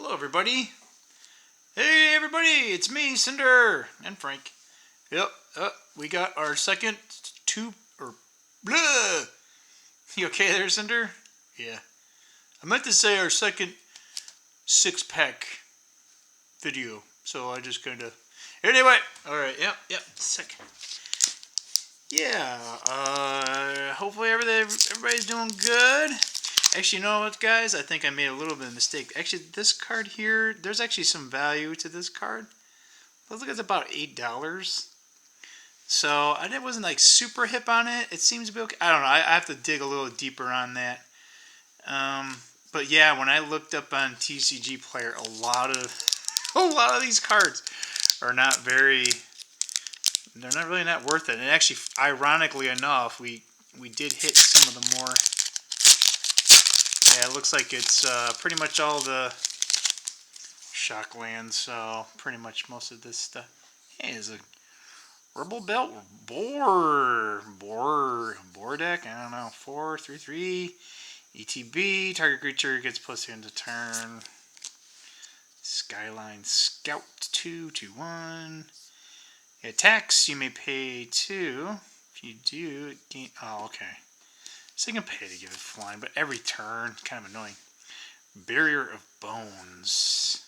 Hello, everybody. Hey, everybody, it's me, Cinder, and Frank. Yep, we got our second blah. You okay there, Cinder? Yeah. I meant to say our second six-pack video, so I just kind of... Anyway, alright, yep, sick. Yeah, hopefully everybody's doing good. Actually, you know what, guys? I think I made a little bit of a mistake. Actually, this card here, there's actually some value to this card. Let's look at about $8. So, I wasn't like super hip on it. It seems to be okay. I don't know. I have to dig a little deeper on that. But yeah, when I looked up on TCG Player, a lot of these cards are not very... They're not really not worth it. And actually, ironically enough, we did hit some of the more... Yeah, it looks like it's pretty much all the shock lands, so pretty much most of this stuff. Hey, is a Rebel Belt Boar deck? I don't know. 4/3/3 ETB. Target creature gets +2 into turn. Skyline Scout 2/1. It attacks. You may pay 2. If you do, it gain. Oh, okay. So you can pay to give it flying, but every turn, kind of annoying. Barrier of Bones.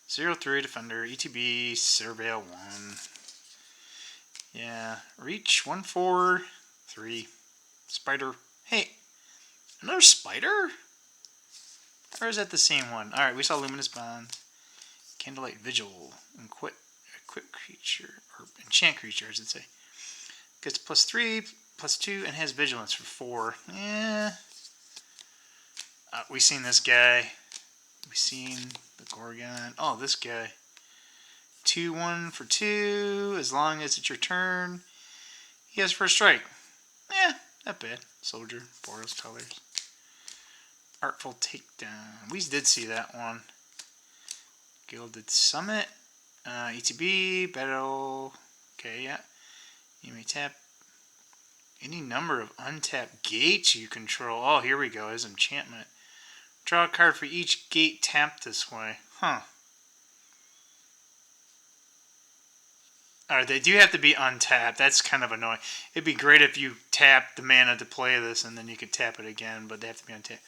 0/3 Defender, ETB, Surveil 1. Yeah, Reach 1/4/3. Spider. Hey, another spider? Or is that the same one? Alright, we saw Luminous Bond. Candlelight Vigil. Equip creature, or enchant creature, I should say. Gets +3. +2 and has vigilance for 4. Yeah. We seen this guy. We seen the Gorgon. Oh, this guy. 2/1 for 2. As long as it's your turn, he has first strike. Yeah, not bad. Soldier, Boros colors. Artful Takedown. We did see that one. Gilded Summit. ETB, Battle. Okay, yeah. You may tap any number of untapped gates you control. Oh, here we go. His enchantment. Draw a card for each gate tapped this way. Huh. Alright, they do have to be untapped. That's kind of annoying. It'd be great if you tapped the mana to play this and then you could tap it again, but they have to be untapped.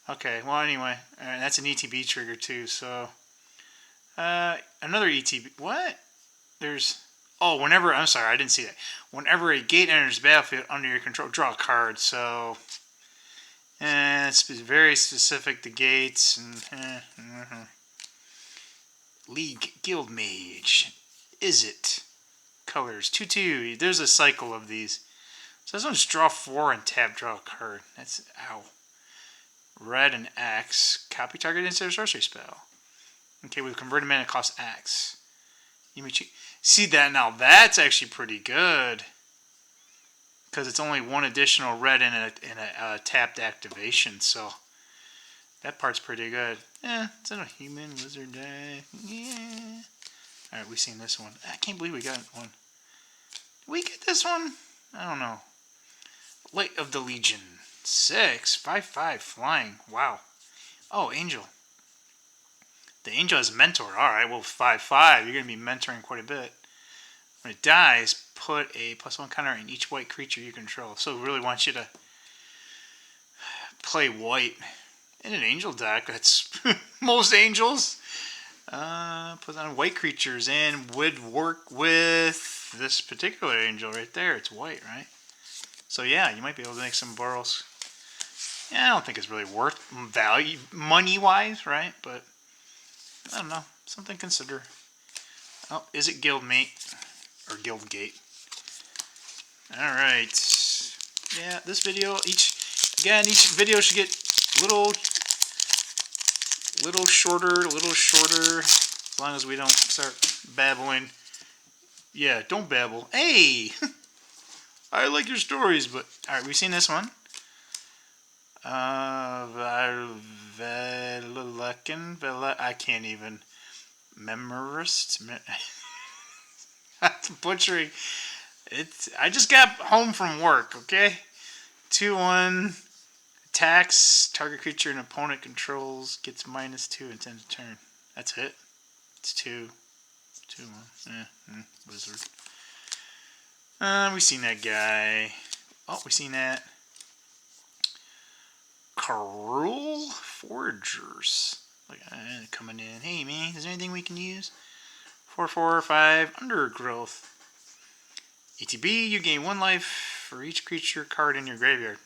Okay, well, anyway. Alright, that's an ETB trigger too, so... another ETB... What? There's... Oh, whenever... I'm sorry, I didn't see that. Whenever a gate enters the battlefield under your control, draw a card. So, it's very specific to gates. And, League Guild Mage. Is it? Colors. 2/2. There's a cycle of these. So this one's draw 4 and tap, draw a card. That's... Ow. Red and X. Copy target instead of sorcery spell. Okay, with converted mana, it costs X. You may see that now. That's actually pretty good because it's only one additional red in a tapped activation. So that part's pretty good. Yeah, it's a human wizard deck. Yeah. All right, we've seen this one. I can't believe we got one. Did we get this one? I don't know. Light of the Legion. 6, 5/5 flying. Wow. Oh, Angel. The Angel has Mentor. Alright, well, 5/5. You're going to be mentoring quite a bit. When it dies, put a +1 counter in each white creature you control. So it really wants you to play white. In an Angel deck, that's most Angels. Put on white creatures and would work with this particular Angel right there. It's white, right? So yeah, you might be able to make some Boros. Yeah, I don't think it's really worth value, money-wise, right? But... I don't know. Something to consider. Oh, is it Guildmate? Or Guildgate? Alright. Yeah, this video, each video should get little shorter. As long as we don't start babbling. Yeah, don't babble. Hey! I like your stories, but... Alright, we've seen this one. I can't even memorist. I'm butchering. I just got home from work. Okay, 2/1 Attacks, target creature an opponent controls gets -2 and 10 to turn. That's it. It's 2. 2-1. Wizard. We've seen that guy. Oh, we've seen that. Cruel Foragers. Like, coming in. Hey, man, is there anything we can use? 4/4/5 Undergrowth. ETB, you gain 1 life for each creature card in your graveyard.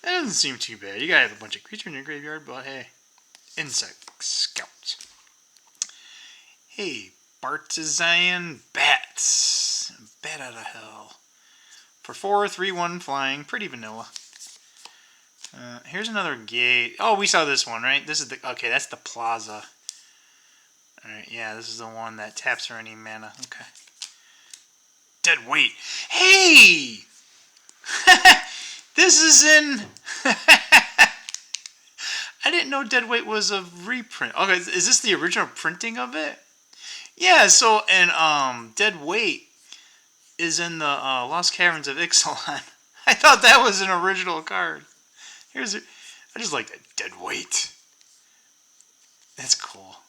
That doesn't seem too bad. You gotta have a bunch of creatures in your graveyard, but hey. Insect Scout. Hey, Bartizan Bats. Bat out of hell. For 4, 3/1 flying. Pretty vanilla. Here's another gate. Oh, we saw this one, right? This is the... Okay, that's the Plaza. Alright, yeah, this is the one that taps for any mana. Okay. Dead Weight. Hey! This is in... I didn't know Dead Weight was a reprint. Okay, is this the original printing of it? Yeah, so, and Dead Weight is in the Lost Caverns of Ixalan. I thought that was an original card. Here's it. I just like that. Dead Weight. That's cool.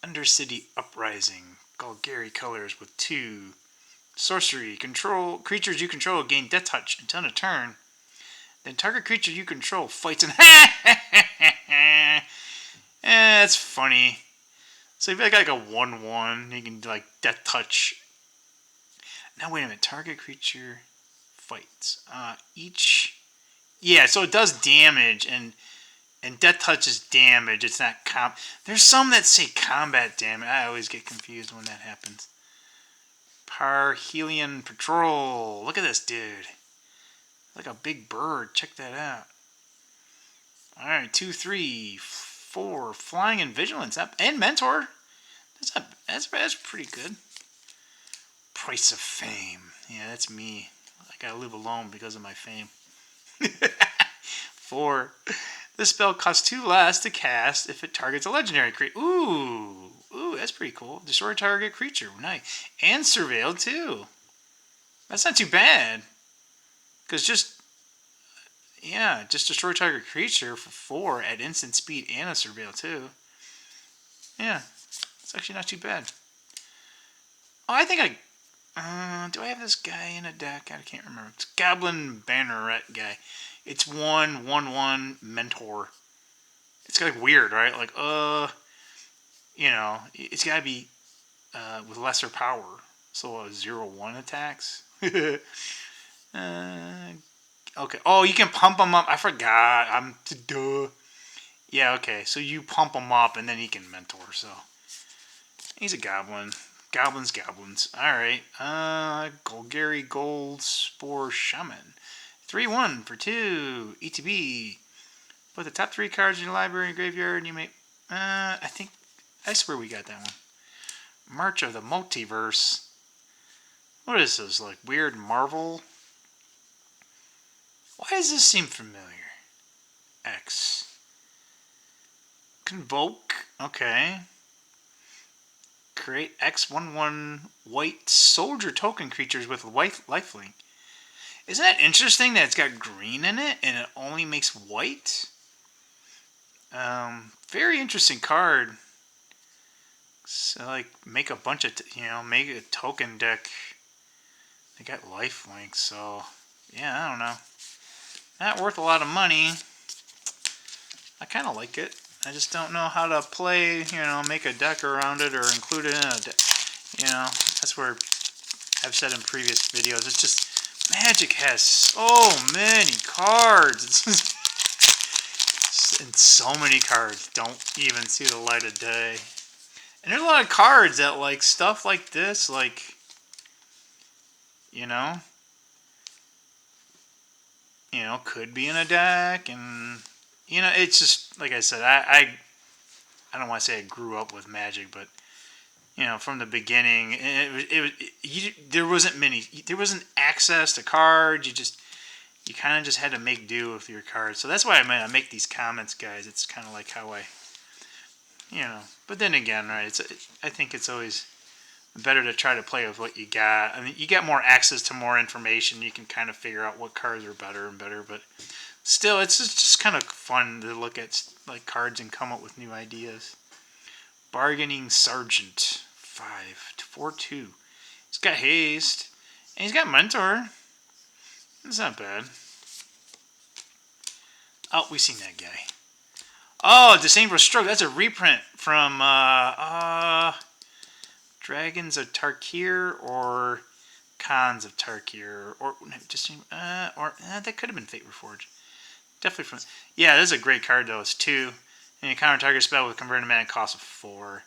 Undercity Uprising. Golgari colors with 2. Sorcery. Control. Creatures you control gain Death Touch until a turn. Then target creature you control fights and... that's funny. So if you got like a 1/1, you can like Death Touch. Now wait a minute. Target creature fights. Each... Yeah, so it does damage, and Death Touch is damage. It's not comp. There's some that say combat damage. I always get confused when that happens. Parhelion Patrol. Look at this dude. Like a big bird. Check that out. Alright, 2, 3, 4. Flying and Vigilance. And Mentor. That's pretty good. Price of Fame. Yeah, that's me. I gotta live alone because of my fame. 4. This spell costs 2 less to cast if it targets a legendary creature. Ooh, that's pretty cool. Destroy target creature. Nice. And Surveil too. That's not too bad. Because just destroy target creature for 4 at instant speed and a Surveil too. Yeah, it's actually not too bad. Oh, I think do I have this guy in a deck? I can't remember. It's Goblin Banneret guy. It's 1/1/1 Mentor. It's like weird, right? Like, it's gotta be with lesser power. So 0/1 attacks. Okay. Oh, you can pump him up. I forgot. Duh. Yeah, okay. So you pump him up and then he can mentor. So he's a goblin. Goblins. Alright. Golgari Gold Spore Shaman. 3/1 for 2. ETB. Put the top 3 cards in your library and graveyard and you may... I swear we got that one. March of the Multiverse. What is this? Like weird Marvel? Why does this seem familiar? X. Convoke. Okay. Create X/1/1 white soldier token creatures with white lifelink. Isn't that interesting that it's got green in it and it only makes white? Very interesting card. So like make a bunch of make a token deck. They got lifelink, so yeah, I don't know. Not worth a lot of money. I kind of like it. I just don't know how to play, make a deck around it or include it in a deck. That's where I've said in previous videos, it's just, Magic has so many cards. And so many cards don't even see the light of day. And there's a lot of cards that like stuff like this, like, could be in a deck, and it's just like I said. I don't want to say I grew up with Magic, but from the beginning, there wasn't access to cards. You kind of just had to make do with your cards. So that's why I make these comments, guys. It's kind of like how I, But then again, right? I think it's always better to try to play with what you got. I mean, you get more access to more information. You can kind of figure out what cards are better and better, but still, it's just kind of fun to look at like cards and come up with new ideas. Bargaining Sergeant, 5/4/2. He's got haste, and he's got mentor. That's not bad. Oh, we've seen that guy. Oh, Disdainful Stroke. That's a reprint from Dragons of Tarkir or Khans of Tarkir, or just that could have been Fate Reforged. Definitely from. Yeah, this is a great card though. It's 2, and you counter target spell with converted mana cost of 4.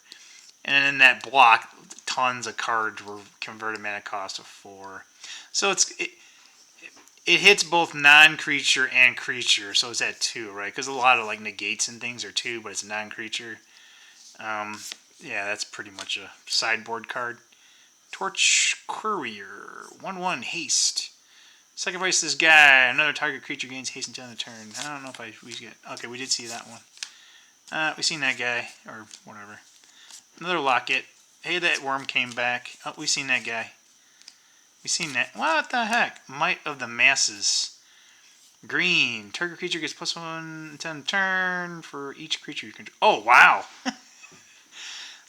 And in that block, tons of cards were converted mana cost of 4. So it hits both non-creature and creature, so it's at 2, right? Because a lot of like negates and things are 2, but it's non-creature. Yeah, that's pretty much a sideboard card. Torch Courier, 1/1 haste. Sacrifice this guy. Another target creature gains haste until end of turn. I don't know if we get. Okay, we did see that one. We seen that guy or whatever. Another locket. Hey, that worm came back. Oh, we seen that guy. We seen that. What the heck? Might of the Masses. Green. Target creature gets +1 until end of turn for each creature you control. Oh wow.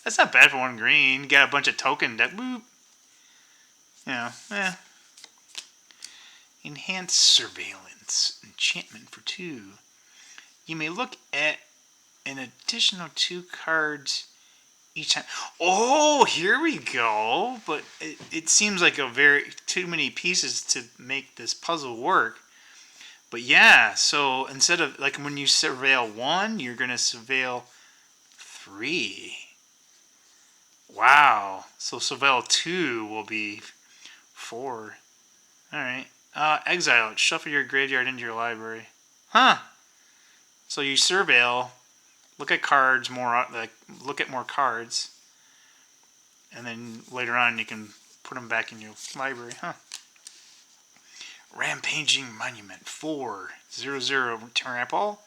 That's not bad for 1 green. You got a bunch of token deck. Boop. Enhanced Surveillance. Enchantment for 2. You may look at an additional 2 cards each time. Oh, here we go. But it seems like too many pieces to make this puzzle work. But yeah, so instead of, like, when you surveil 1, you're going to surveil 3. Wow. So surveil 2 will be 4. Alright. Exile it. Shuffle your graveyard into your library. Huh. So you surveil, look at cards more, like look at more cards, and then later on you can put them back in your library. Huh. Rampaging Monument, 4/0/0 trample.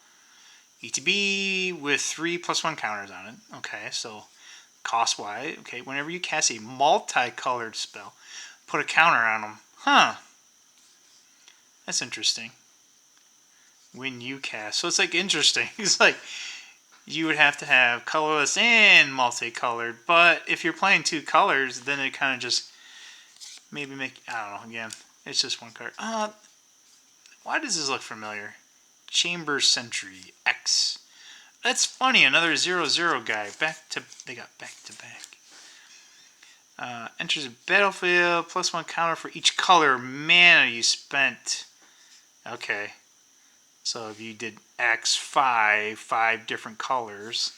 ETB with 3+1 counters on it. Okay, so cost wise. Okay, whenever you cast a multicolored spell, put a counter on them. Huh. That's interesting. When you cast. So it's like interesting. It's like you would have to have colorless and multicolored. But if you're playing 2 colors, then it kind of just maybe make. I don't know. Again, it's just 1 card. Why does this look familiar? Chamber Sentry X. That's funny. Another 0/0 guy. They got back to back. Enters a battlefield. +1 counter for each color mana you spent. Okay. So if you did X 5 different colors.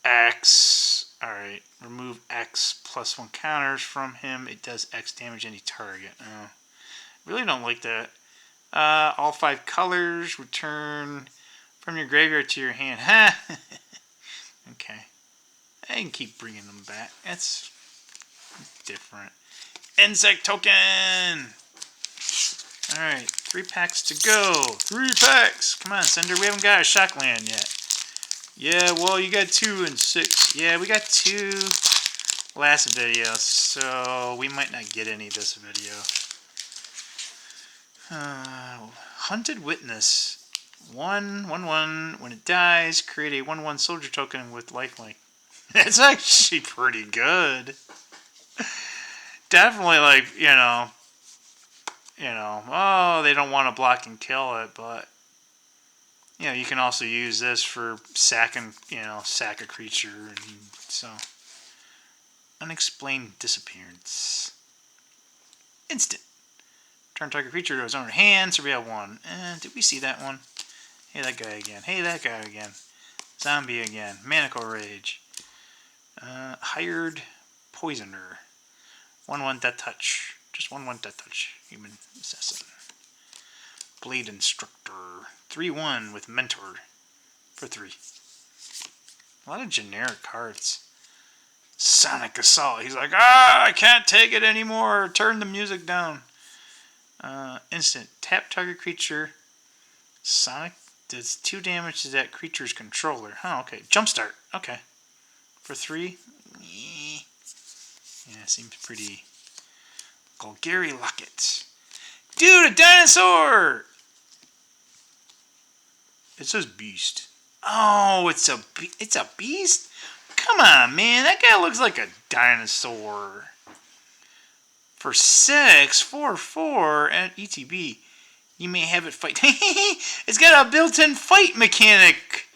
X. Alright. Remove X +1 counters from him. It does X damage any target. Oh. Really don't like that. All 5 colors. Return from your graveyard to your hand. Ha! Okay. I can keep bringing them back. That's different. Insect token! Alright, 3 packs to go. 3 packs! Come on, Sender. We haven't got a Shockland yet. Yeah, well, you got 2 and 6. Yeah, we got 2 last video, so we might not get any this video. Hunted Witness. 1/1. When it dies, create a 1/1 soldier token with lifelink. It's actually pretty good. Definitely, like, oh, they don't want to block and kill it, but you can also use this for sacking, sack a creature, and so. Unexplained Disappearance. Instant. Turn target creature to his own hand, surveil 1. Did we see that one? Hey, that guy again. Hey, that guy again. Zombie again. Manacle Rage. Hired Poisoner. 1/1 Death Touch. Just 1/1 Death Touch. Human Assassin. Blade Instructor. 3/1 with Mentor. For 3. A lot of generic cards. Sonic Assault. He's like, I can't take it anymore. Turn the music down. Instant. Tap target creature. Sonic does 2 damage to that creature's controller. Oh, okay. Jumpstart. Okay. For 3. Yeah, seems pretty. Golgari Locket. Dude, a dinosaur! It says beast. Oh, it's a beast? Come on, man. That guy looks like a dinosaur. For 4 at ETB, you may have it fight. It's got a built-in fight mechanic.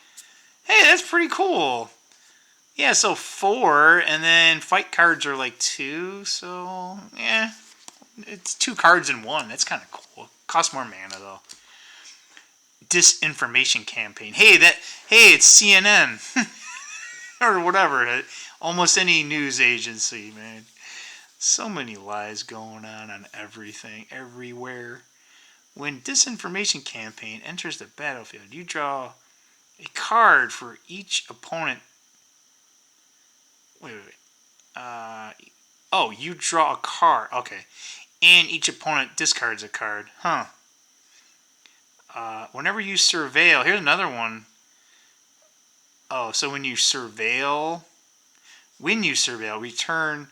Hey, that's pretty cool. Yeah, so 4, and then fight cards are like 2, so yeah. It's 2 cards in 1. That's kind of cool. Costs more mana, though. Disinformation campaign. Hey, it's CNN. Or whatever. Almost any news agency, man. So many lies going on everything, everywhere. When disinformation campaign enters the battlefield, you draw a card for each opponent. Wait. Oh, you draw a card. Okay. And each opponent discards a card. Huh. Whenever you surveil, here's another one. Oh, so when you surveil, return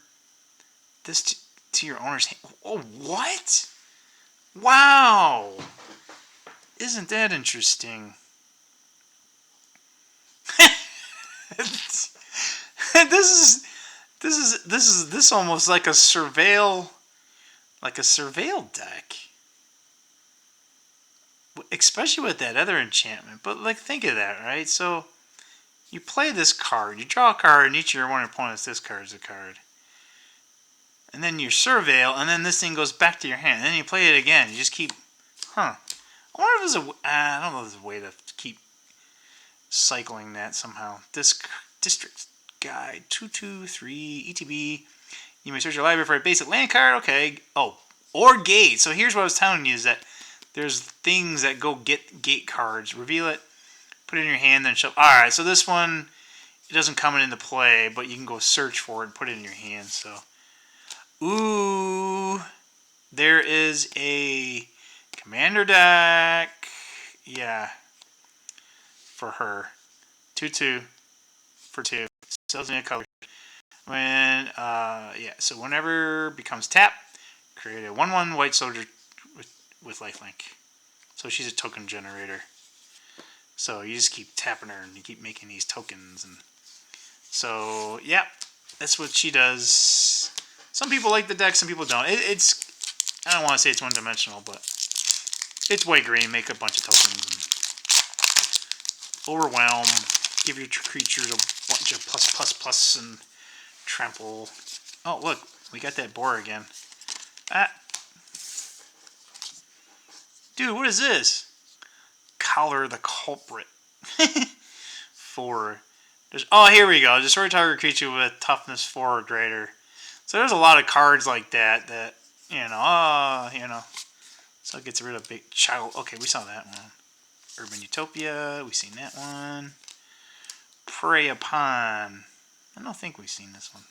this to your owner's hand. Oh, what? Wow. Isn't that interesting? This is almost like a surveil deck. Especially with that other enchantment. But like, think of that, right? So you play this card, you draw a card, and each of your one opponents discards a card. And then you surveil, and then this thing goes back to your hand. And then you play it again. You just keep, I wonder if there's I don't know if there's a way to keep cycling that somehow. District Guide 223 ETB. You may search your library for a basic land card. Okay. Oh, or gate. So here's what I was telling you is that there's things that go get gate cards. Reveal it, put it in your hand, then show. Alright, so this one, it doesn't come into play, but you can go search for it and put it in your hand. So, ooh, there is a commander deck. Yeah, for her. 2/2 for 2. Sells in a color. So whenever becomes tap, create a 1/1 white soldier with lifelink. So she's a token generator. So you just keep tapping her and you keep making these tokens. And so, yeah, that's what she does. Some people like the deck, some people don't. I don't want to say it's one-dimensional, but it's white-green, make a bunch of tokens. And overwhelm, give your creatures a bunch of plus and trample. Oh, look, we got that boar again. Dude, what is this? Collar the Culprit. 4. Here we go. Destroy target creature with toughness 4 or greater. So there's a lot of cards like that, So it gets rid of big child. Okay, we saw that one. Urban Utopia, we've seen that one. Prey Upon. I don't think we've seen this one.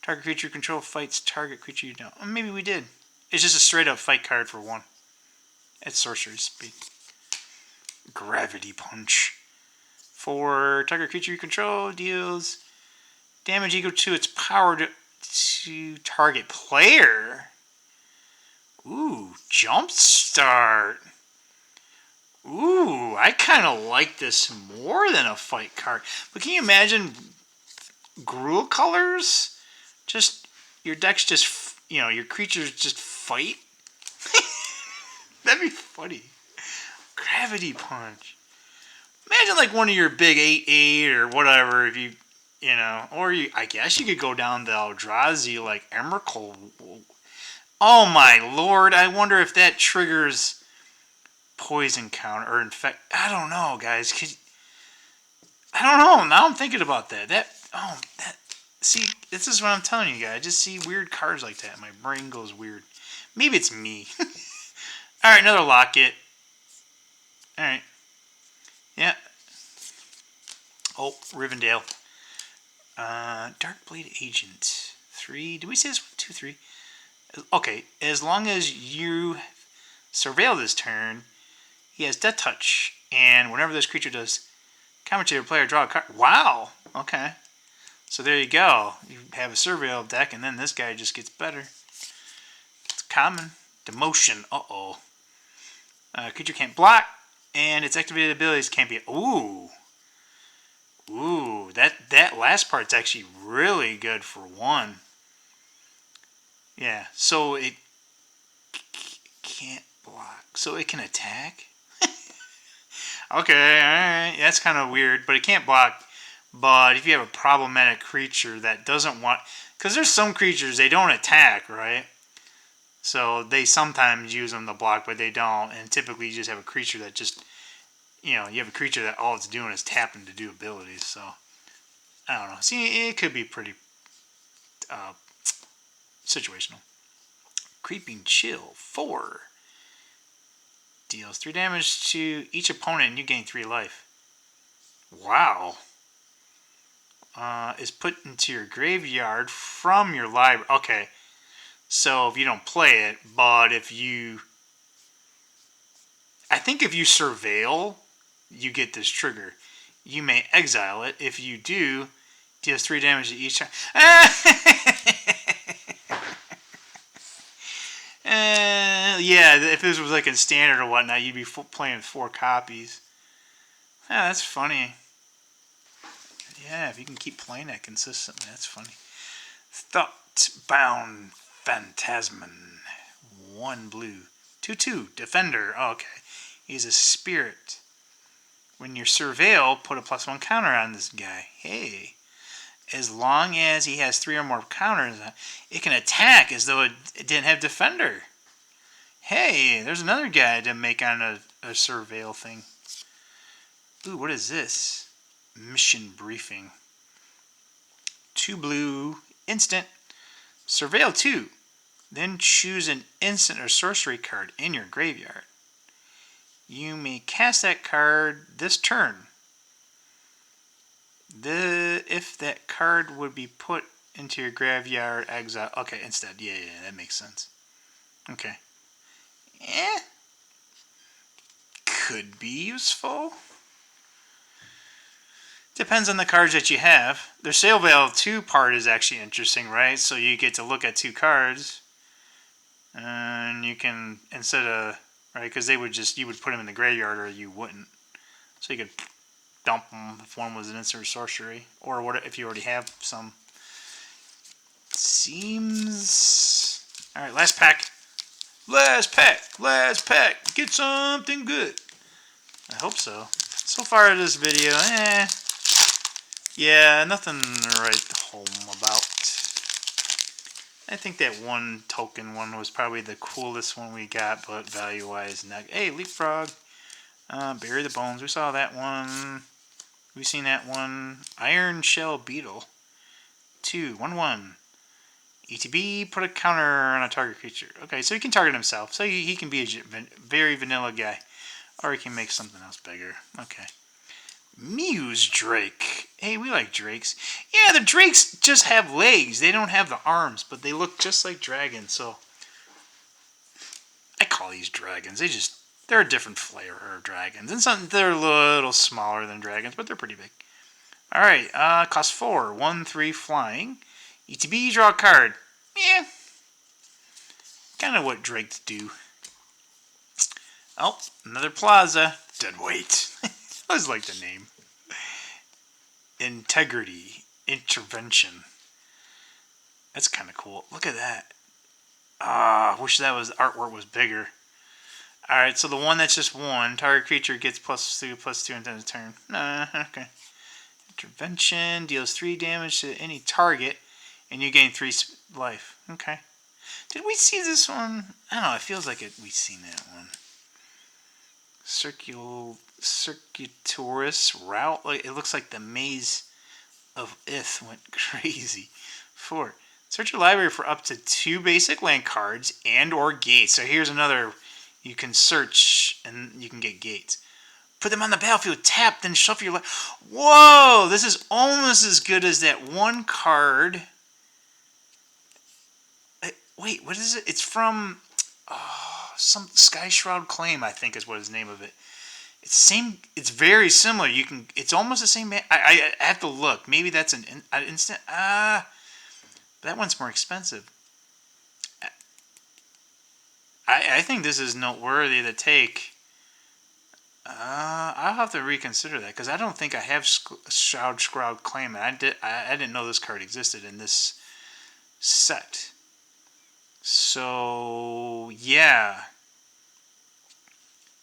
Target creature control fights target creature you don't. Oh, maybe we did. It's just a straight up fight card for 1. It's sorcery speed. Gravity Punch. For target creature you control, deals damage equal to its power to target player. Ooh, Jump Start. Ooh, I kind of like this more than a fight card. But can you imagine Gruul colors? Just, your decks just, your creatures just fight? That'd be funny. Gravity Punch. Imagine like one of your big 8/8 or whatever, if I guess you could go down the Eldrazi like Emrakul. Oh my lord, I wonder if that triggers poison counter or infect. I don't know, guys. I don't know. Now I'm thinking about that. See, this is what I'm telling you guys. I just see weird cards like that. My brain goes weird. Maybe it's me. Alright, another Locket. Alright. Yeah. Oh, Rivendell. Darkblade Agent. 3. Did we say this one? 2, 3. Okay, as long as you surveil this turn, he has Death Touch. And whenever this creature does commentator player, draw a card. Wow! Okay. So there you go. You have a Surveil deck, and then this guy just gets better. It's common. Demotion. Uh-oh. Creature can't block, and its activated abilities can't be... Ooh. Ooh, that last part's actually really good for 1. Yeah, so it can't block. So it can attack? Okay, alright. That's kind of weird, but it can't block. But if you have a problematic creature that doesn't want... Because there's some creatures, they don't attack, right? So they sometimes use them to block, but they don't. And typically you just have a creature that just... You know, you have a creature that all it's doing is tapping to do abilities. So, I don't know. See, it could be pretty situational. Creeping Chill. 4. Deals 3 damage to each opponent and you gain 3 life. Wow. Is put into your graveyard from your library. Okay. So if you don't play it, but if you... I think if you Surveil, you get this trigger. You may exile it. If you do, deals 3 damage to each time. Yeah, if this was like in standard or whatnot, you'd be playing 4 copies. Yeah, that's funny. Yeah, if you can keep playing that consistently, that's funny. Thoughtbound Phantasman. 1 blue. 2/2. Defender. Oh, okay. He's a spirit. When you Surveil, put a +1 counter on this guy. Hey. As long as he has 3 or more counters, it can attack as though it didn't have Defender. Hey, there's another guy to make on a Surveil thing. Ooh, what is this? Mission briefing. 2 blue, instant. Surveil 2. Then choose an instant or sorcery card in your graveyard. You may cast that card this turn. If that card would be put into your graveyard, exile. Okay, instead. Yeah, that makes sense. Okay. Could be useful. Depends on the cards that you have. Their Surveil 2 part is actually interesting, right? So you get to look at 2 cards. And you can, instead of, right, because they would just, you would put them in the graveyard or you wouldn't. So you could dump them if one was an instant sorcery. Or what if you already have some. Seems... Alright, last pack. Last pack. Get something good. I hope so. So far this video, yeah, nothing to write home about. I think that 1 token one was probably the coolest one we got, but value-wise, hey, Leapfrog. Bury the Bones, we saw that one. We've seen that one. Iron Shell Beetle. 2, 1/1. ETB, put a counter on a target creature. Okay, so he can target himself. So he can be a very vanilla guy. Or he can make something else bigger. Okay. Muse Drake. Hey, we like drakes. Yeah, the drakes just have legs. They don't have the arms, but they look just like dragons. So I call these dragons. They're a different flavor of dragons. And they're a little smaller than dragons, but they're pretty big. Alright, cost 4. 1/3 flying. ETB, draw a card. Yeah. Kind of what drakes do. Oh, another plaza. Dead weight. I always like the name. Integrity. Intervention. That's kind of cool. Look at that. I wish that artwork was bigger. Alright, so the one that's just 1. Target creature gets +2/+2 until the turn. Okay. Intervention. Deals 3 damage to any target. And you gain 3 life. Okay. Did we see this one? I don't know. It feels like we've seen that one. Circuitous route. Like, it looks like the maze of Ith went crazy. 4. Search your library for up to 2 basic land cards and or gates. So here's another. You can search and you can get gates. Put them on the battlefield. Tap, then shuffle your library. Whoa! This is almost as good as that one card. Wait, what is it? It's from some Sky Shroud Claim, I think is what his name of it. It's same. It's very similar. You can. It's almost the same. I have to look. Maybe that's an instant. That one's more expensive. I think this is noteworthy to take. I'll have to reconsider that because I don't think I have Shroud Claim. I didn't know this card existed in this set. So yeah,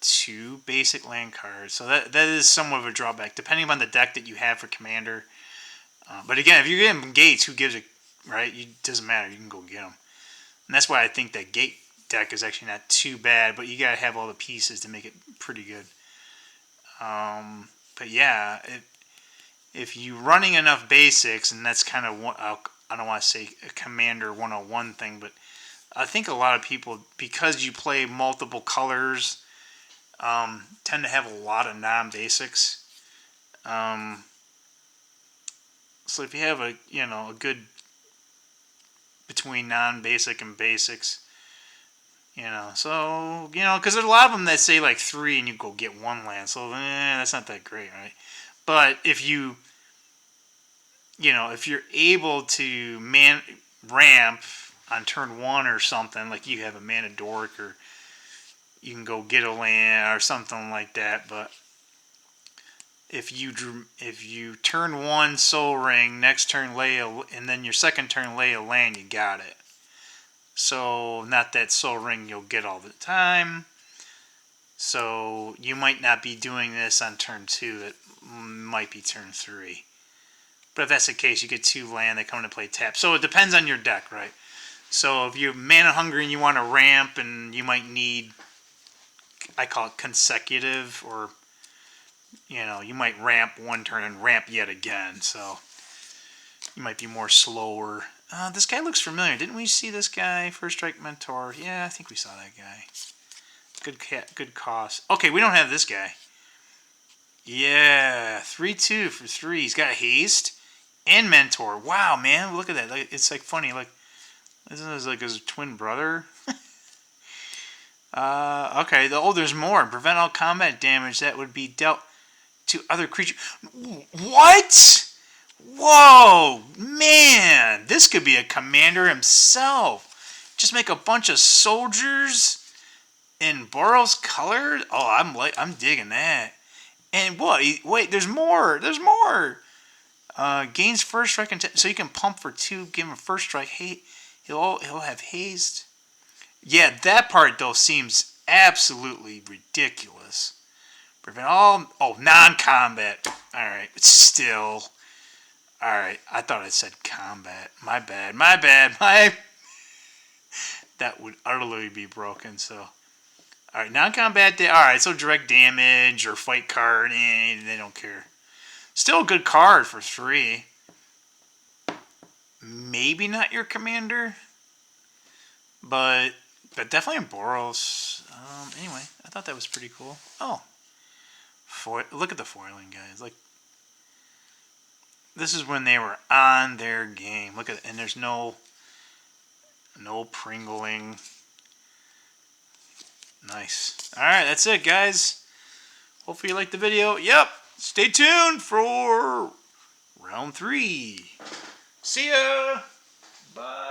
2 basic land cards. So that is somewhat of a drawback, depending on the deck that you have for Commander. But again, if you're getting Gates, who gives it, right? It doesn't matter. You can go get them. And that's why I think that Gate deck is actually not too bad, but you got to have all the pieces to make it pretty good. But yeah, if you're running enough basics, and that's kind of what, I don't want to say a Commander 101 thing, but I think a lot of people, because you play multiple colors, tend to have a lot of non-basics. So if you have a good between non-basic and basics, so because there's a lot of them that say like 3 and you go get 1 land, so that's not that great, right? But if you're able to ramp on turn 1 or something, like you have a mana dork, or you can go get a land or something like that. But if you turn 1 Soul Ring, next turn and then your second turn lay a land, you got it. So not that Soul Ring you'll get all the time. So you might not be doing this on turn 2. It might be turn 3. But if that's the case, you get 2 land, they come into play tap. So it depends on your deck, right? So if you're mana hungry and you want to ramp, and you might need, I call it consecutive, or you might ramp 1 turn and ramp yet again. So you might be more slower. This guy looks familiar. Didn't we see this guy? First Strike Mentor. Yeah, I think we saw that guy. Good cost. Okay, we don't have this guy. Yeah, 3/2 for 3. He's got haste and mentor. Wow, man, look at that. It's like funny. Like, isn't this like his twin brother? Okay. There's more. Prevent all combat damage that would be dealt to other creatures. What? Whoa, man! This could be a commander himself. Just make a bunch of soldiers in Boros color. Oh, I'm digging that. And what? Wait, there's more. There's more. Gains first strike, so you can pump for 2. Give him first strike. Hey, he'll have haste. Yeah, that part though seems absolutely ridiculous. Prevent all. Oh, non-combat. All right, but still. All right, I thought I said combat. My bad. That would utterly be broken. So, all right, non-combat. All right, so direct damage or fight card, they don't care. Still a good card for 3. Maybe not your commander, but definitely in Boros. Anyway, I thought that was pretty cool. Oh, look at the foiling, guys. Like, this is when they were on their game. Look at it, and there's no pringling. Nice. All right, that's it, guys. Hopefully you liked the video. Yep. Stay tuned for round 3. See ya. Bye.